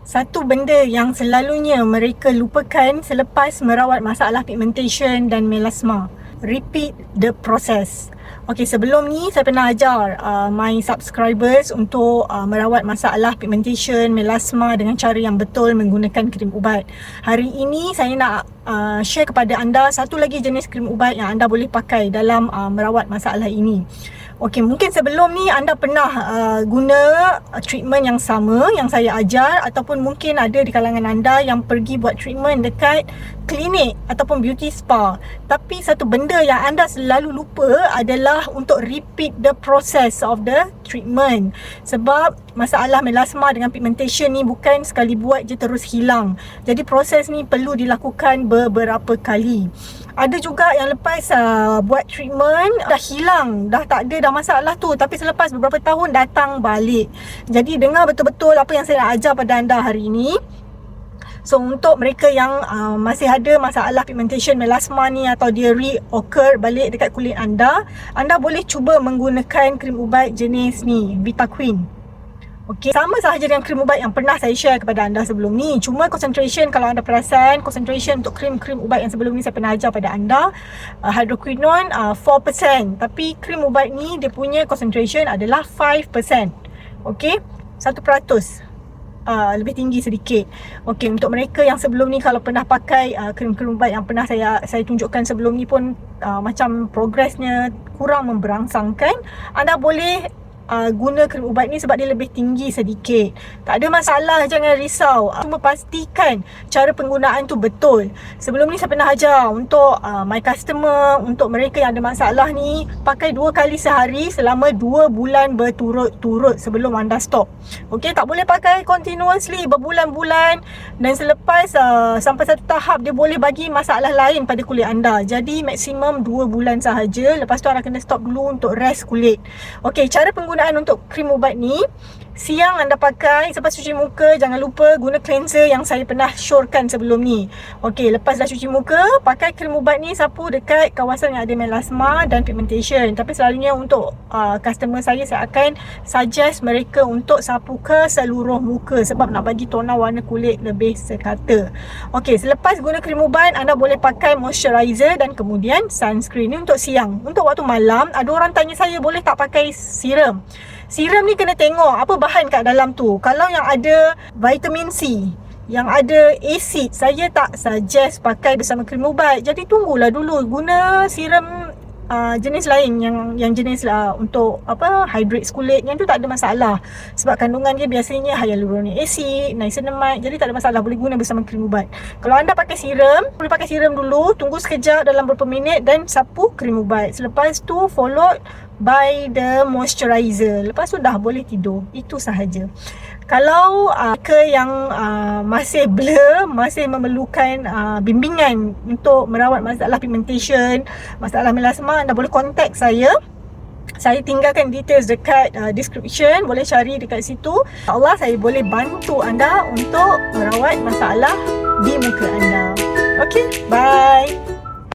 Satu benda yang selalunya mereka lupakan selepas merawat masalah pigmentation dan melasma. Repeat the process. Okey, sebelum ni saya pernah ajar my subscribers untuk merawat masalah pigmentation, melasma dengan cara yang betul menggunakan krim ubat. Hari ini saya nak share kepada anda satu lagi jenis krim ubat yang anda boleh pakai dalam merawat masalah ini. Okey, mungkin sebelum ni anda pernah guna treatment yang sama yang saya ajar, ataupun mungkin ada di kalangan anda yang pergi buat treatment dekat klinik ataupun beauty spa. Tapi satu benda yang anda selalu lupa adalah untuk repeat the process of the treatment. Sebab masalah melasma dengan pigmentation ni bukan sekali buat je terus hilang. Jadi proses ni perlu dilakukan beberapa kali. Ada juga yang lepas buat treatment dah hilang, dah tak ada dah masalah tu, tapi selepas beberapa tahun datang balik. Jadi dengar betul-betul apa yang saya nak ajar pada anda hari ini. So untuk mereka yang masih ada masalah pigmentation, melasma ni, atau dia reoccur balik dekat kulit anda boleh cuba menggunakan krim ubat jenis ni, Vitaqueen. Okey, sama sahaja dengan krim ubat yang pernah saya share kepada anda sebelum ni. Cuma concentration, kalau anda perasan, concentration untuk krim-krim ubat yang sebelum ni saya pernah ajar pada anda, hydroquinone 4%. Tapi krim ubat ni dia punya concentration adalah 5%. Okey, 1%. Lebih tinggi sedikit. Okey, untuk mereka yang sebelum ni kalau pernah pakai krim-krim ubat yang pernah saya tunjukkan sebelum ni pun macam progresnya kurang memberangsangkan, anda boleh guna krim ubat ni sebab dia lebih tinggi sedikit. Tak ada masalah, jangan risau. Cuma pastikan cara penggunaan tu betul. Sebelum ni saya pernah ajar untuk my customer, untuk mereka yang ada masalah ni, pakai 2 kali sehari selama 2 bulan berturut-turut sebelum anda stop. Okey, tak boleh pakai continuously berbulan-bulan, dan selepas sampai satu tahap dia boleh bagi masalah lain pada kulit anda. Jadi maksimum 2 bulan sahaja. Lepas tu anda kena stop dulu untuk rest kulit. Okey, cara penggunaan untuk krim ubat ni, siang anda pakai selepas cuci muka, jangan lupa guna cleanser yang saya pernah shorekan sebelum ni. Okey, lepas dah cuci muka, pakai krim ubat ni, sapu dekat kawasan yang ada melasma dan pigmentation. Tapi selalunya untuk customer saya akan suggest mereka untuk sapu ke seluruh muka sebab nak bagi tona warna kulit lebih sekata. Okey, selepas guna krim ubat, anda boleh pakai moisturizer dan kemudian sunscreen. Ni untuk siang. Untuk waktu malam, ada orang tanya saya boleh tak pakai serum. Serum ni kena tengok apa bahan kat dalam tu. Kalau yang ada vitamin C, yang ada acid, saya tak suggest pakai bersama krim ubat. Jadi tunggulah dulu, guna serum jenis lain yang jenis untuk hydrate kulit, yang tu tak ada masalah sebab kandungan dia biasanya hyaluronic acid, niacinamide, jadi tak ada masalah, boleh guna bersama krim ubat. Kalau anda pakai serum, boleh pakai serum dulu, tunggu sekejap dalam beberapa minit dan sapu krim ubat. Selepas tu followed by the moisturizer. Lepas tu dah boleh tidur. Itu sahaja. Kalau mereka yang masih blur, masih memerlukan bimbingan untuk merawat masalah pigmentation, masalah melasma, anda boleh contact saya. Saya tinggalkan details dekat description, boleh cari dekat situ. InsyaAllah saya boleh bantu anda untuk merawat masalah di muka anda. Okay, bye.